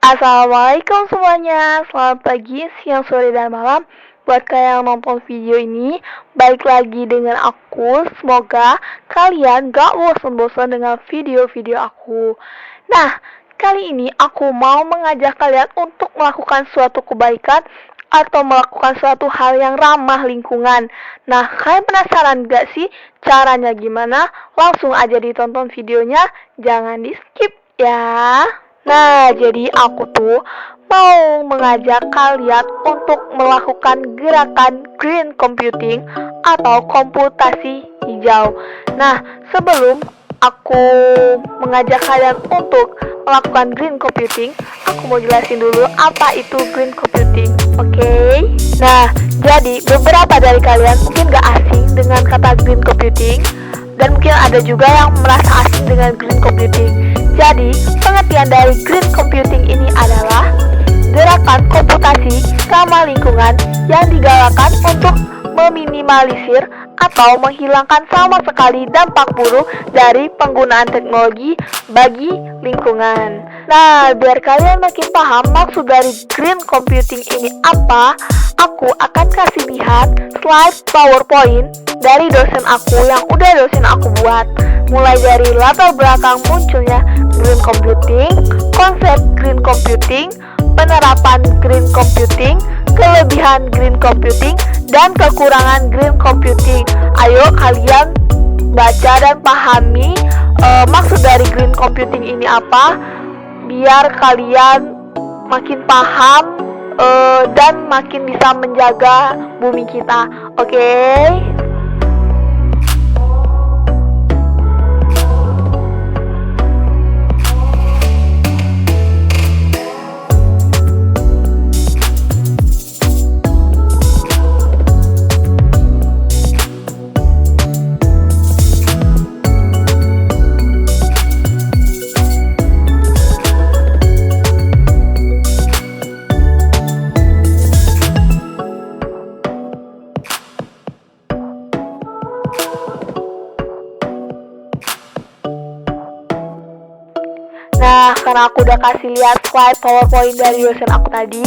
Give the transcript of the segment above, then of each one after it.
Assalamualaikum semuanya, selamat pagi, siang, sore, dan malam. Buat kalian yang nonton video ini, balik lagi dengan aku. Semoga kalian gak bosan-bosan dengan video-video aku. Nah, kali ini aku mau mengajak kalian untuk melakukan suatu kebaikan atau melakukan suatu hal yang ramah lingkungan. Nah, kalian penasaran gak sih caranya gimana? Langsung aja ditonton videonya, jangan di skip ya. Nah, jadi aku tuh mau mengajak kalian untuk melakukan gerakan green computing atau komputasi hijau. Nah, sebelum aku mengajak kalian untuk melakukan green computing, aku mau jelasin dulu apa itu green computing, oke? Nah, jadi beberapa dari kalian mungkin gak asing dengan kata green computing, dan mungkin ada juga yang merasa asing dengan green computing. Jadi, pengertian dari green computing ini adalah gerakan komputasi ramah lingkungan yang digalakkan untuk meminimalisir atau menghilangkan sama sekali dampak buruk dari penggunaan teknologi bagi lingkungan. Nah, biar kalian makin paham maksud dari green computing ini apa, aku akan kasih lihat slide PowerPoint dari dosen aku yang udah dosen aku buat. Mulai dari latar belakang munculnya green computing, konsep green computing, penerapan green computing, kelebihan green computing, dan kekurangan green computing. Ayo kalian baca dan pahami maksud dari green computing ini apa, biar kalian makin paham dan makin bisa menjaga bumi kita. Oke? Nah, karena aku udah kasih lihat slide PowerPoint dari dosen aku tadi,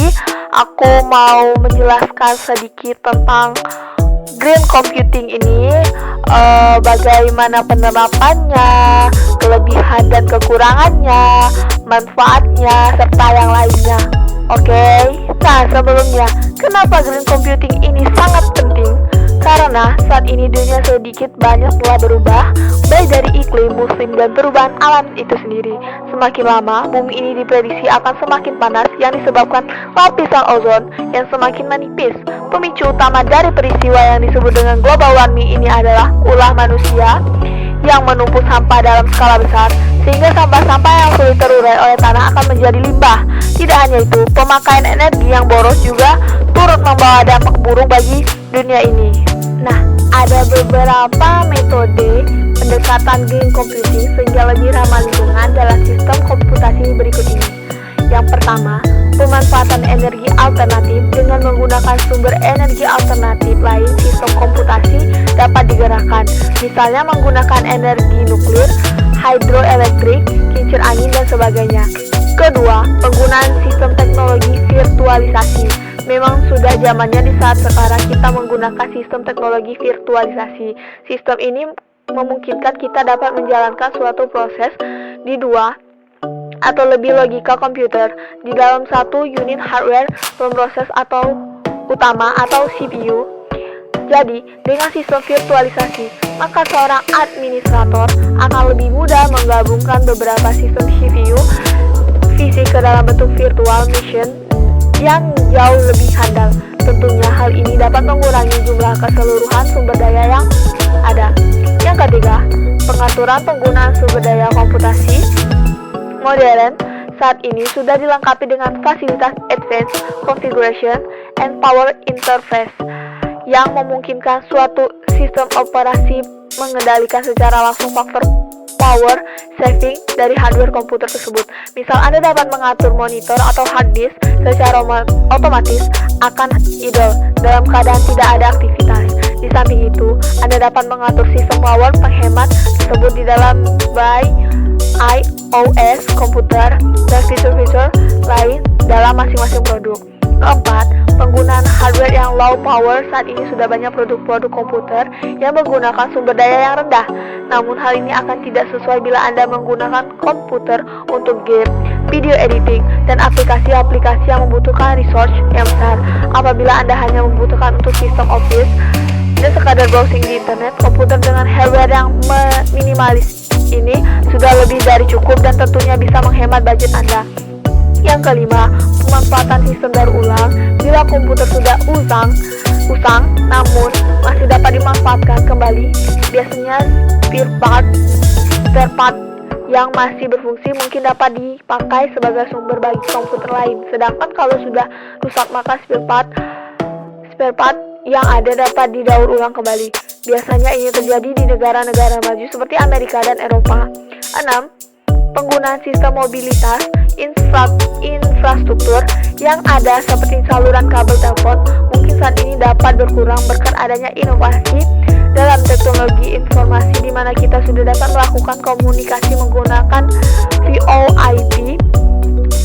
aku mau menjelaskan sedikit tentang green computing ini, bagaimana penerapannya, kelebihan dan kekurangannya, manfaatnya, serta yang lainnya. Oke? Nah, sebelumnya, kenapa green computing ini sangat penting? Karena saat ini dunia sedikit banyak telah berubah, baik dari iklim, musim, dan perubahan alam itu sendiri. Semakin lama, bumi ini diprediksi akan semakin panas yang disebabkan lapisan ozon yang semakin menipis. Pemicu utama dari peristiwa yang disebut dengan global warming ini adalah ulah manusia yang menumpuk sampah dalam skala besar, sehingga sampah-sampah yang sulit terurai oleh tanah akan menjadi limbah. Tidak hanya itu, pemakaian energi yang boros juga turut membawa dampak buruk bagi dunia ini. Nah, ada beberapa metode pendekatan green computing sehingga lebih ramah lingkungan dalam sistem komputasi berikut ini. Yang pertama, pemanfaatan energi alternatif. Dengan menggunakan sumber energi alternatif lain, sistem komputasi dapat digerakkan. Misalnya menggunakan energi nuklir, hidroelektrik, kincir angin, dan sebagainya. Kedua, penggunaan sistem teknologi virtualisasi. Memang sudah zamannya di saat sekarang kita menggunakan sistem teknologi virtualisasi. Sistem ini memungkinkan kita dapat menjalankan suatu proses di dua atau lebih logika komputer di dalam satu unit hardware pemroses atau utama atau CPU. Jadi, dengan sistem virtualisasi, maka seorang administrator akan lebih mudah menggabungkan beberapa sistem CPU fisik ke dalam bentuk virtual machine yang jauh lebih handal. Tentunya hal ini dapat mengurangi jumlah keseluruhan sumber daya yang ada. Yang ketiga, pengaturan penggunaan sumber daya komputasi modern saat ini sudah dilengkapi dengan fasilitas Advanced Configuration and Power Interface yang memungkinkan suatu sistem operasi mengendalikan secara langsung faktor power saving dari hardware komputer tersebut. Misal, Anda dapat mengatur monitor atau hard disk secara otomatis akan idle dalam keadaan tidak ada aktivitas. Di samping itu, Anda dapat mengatur sistem power penghemat tersebut di dalam by iOS komputer dan fitur-fitur lain dalam masing-masing produk. Keempat, penggunaan hardware yang low power. Saat ini sudah banyak produk-produk komputer yang menggunakan sumber daya yang rendah. Namun hal ini akan tidak sesuai bila Anda menggunakan komputer untuk game, video editing, dan aplikasi-aplikasi yang membutuhkan resource yang besar. Apabila Anda hanya membutuhkan untuk sistem office dan sekadar browsing di internet, komputer dengan hardware yang minimalis ini sudah lebih dari cukup dan tentunya bisa menghemat budget Anda. Yang kelima, pemanfaatan sistem daur ulang. Bila komputer sudah usang namun masih dapat dimanfaatkan kembali, biasanya spare part yang masih berfungsi mungkin dapat dipakai sebagai sumber bagi komputer lain. Sedangkan kalau sudah rusak, maka spare part yang ada dapat didaur ulang kembali. Biasanya ini terjadi di negara-negara maju seperti Amerika dan Eropa. 6. Penggunaan sistem mobilitas. Infrastruktur yang ada seperti saluran kabel telepon mungkin saat ini dapat berkurang berkat adanya inovasi dalam teknologi informasi di mana kita sudah dapat melakukan komunikasi menggunakan VoIP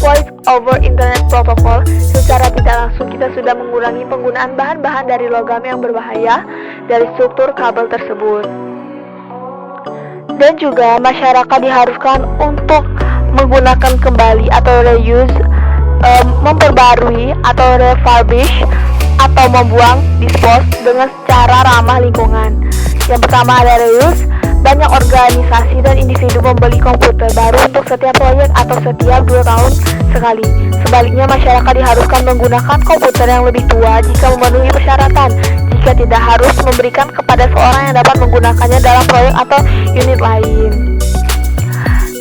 (Voice over Internet Protocol). Secara tidak langsung kita sudah mengurangi penggunaan bahan-bahan dari logam yang berbahaya dari struktur kabel tersebut. Dan juga masyarakat diharuskan untuk menggunakan kembali atau reuse, memperbarui atau refurbish atau membuang, dispose dengan secara ramah lingkungan. Yang pertama ada reuse. Banyak organisasi dan individu membeli komputer baru untuk setiap proyek atau setiap 2 tahun sekali. Sebaliknya, masyarakat diharuskan menggunakan komputer yang lebih tua jika memenuhi persyaratan. Jika tidak, harus memberikan kepada seorang yang dapat menggunakannya dalam proyek atau unit lain.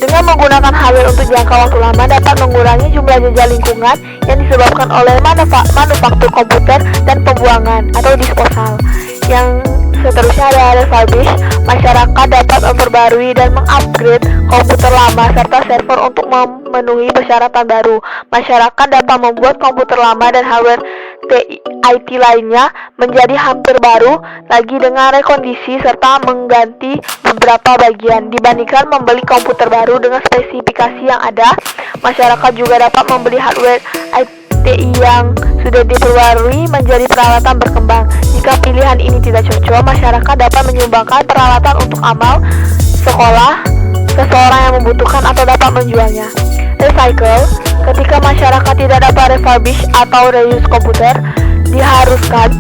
Dengan menggunakan hardware untuk jangka waktu lama dapat mengurangi jumlah jejak lingkungan yang disebabkan oleh manufaktur komputer dan pembuangan atau disposal. Yang seterusnya ada refurbish. Masyarakat dapat memperbarui dan mengupgrade komputer lama serta server untuk memenuhi persyaratan baru. Masyarakat dapat membuat komputer lama dan hardware IT lainnya menjadi hampir baru lagi dengan rekondisi serta mengganti beberapa bagian. Dibandingkan membeli komputer baru dengan spesifikasi yang ada, masyarakat juga dapat membeli hardware ITI yang sudah diperbarui menjadi peralatan berkembang. Jika pilihan ini tidak cocok, masyarakat dapat menyumbangkan peralatan untuk amal sekolah seseorang yang membutuhkan atau dapat menjualnya. Recycle. Ketika masyarakat tidak dapat refurbish atau reuse komputer, diharuskan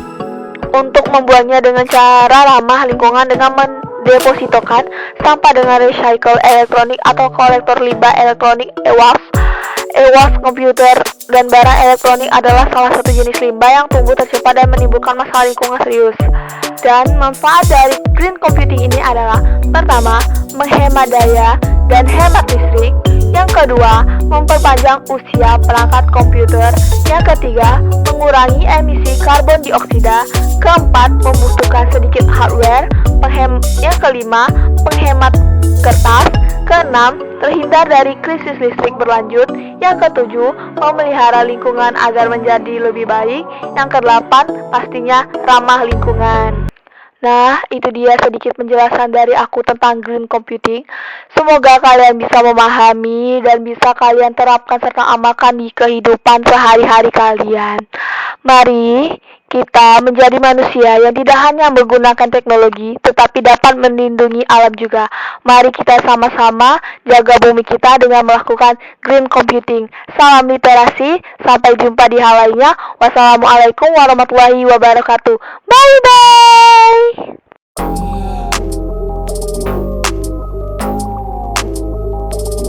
untuk membuangnya dengan cara ramah lingkungan dengan mendepositokan sampah dengan recycle elektronik atau kolektor limbah elektronik e-waste. Komputer dan barang elektronik adalah salah satu jenis limbah yang tumbuh tercepat dan menimbulkan masalah lingkungan serius. Dan manfaat dari green computing ini adalah: pertama, menghemat daya dan hemat listrik. Yang kedua, memperpanjang usia perangkat komputer. Yang ketiga, mengurangi emisi karbon dioksida. Keempat, membutuhkan sedikit hardware. Yang kelima, penghemat kertas. Keenam, terhindar dari krisis listrik berlanjut. Yang ketujuh, memelihara lingkungan agar menjadi lebih baik. Yang kedelapan, pastinya ramah lingkungan. Nah, itu dia sedikit penjelasan dari aku tentang green computing. Semoga kalian bisa memahami dan bisa kalian terapkan serta amalkan di kehidupan sehari-hari kalian. Mari kita menjadi manusia yang tidak hanya menggunakan teknologi, tetapi dapat melindungi alam juga. Mari kita sama-sama jaga bumi kita dengan melakukan green computing. Salam literasi, sampai jumpa di hal lainnya. Wassalamualaikum warahmatullahi wabarakatuh. Bye-bye.